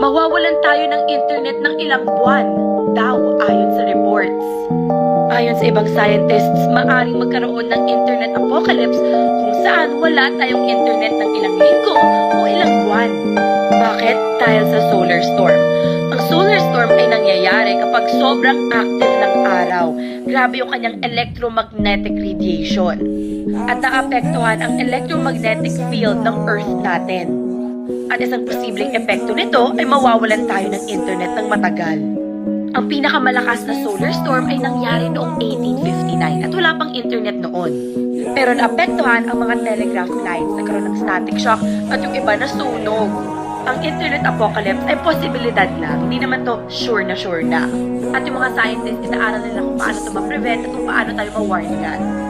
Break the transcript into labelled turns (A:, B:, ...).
A: Mawawalan tayo ng internet ng ilang buwan daw ayon sa reports. Ayon sa ibang scientists, maaring magkaroon ng internet apocalypse kung saan wala tayong internet ng ilang linggo o ilang buwan. Bakit? Dahil sa solar storm. Ang solar storm ay nangyayari kapag sobrang active ng araw. Grabe yung kanyang electromagnetic radiation. At naapektuhan ang electromagnetic field ng Earth natin. At isang posibleng epekto nito ay mawawalan tayo ng internet ng matagal. Ang pinakamalakas na solar storm ay nangyari noong 1859 at wala pang internet noon. Pero naapektuhan ang mga telegraph lines, nagkaroon ng static shock at yung iba nasunog. Ang internet apocalypse ay posibilidad lang, hindi naman to sure na. At yung mga scientists, inaaral nila kung paano ito ma-prevent at kung paano tayo ma-warn yan.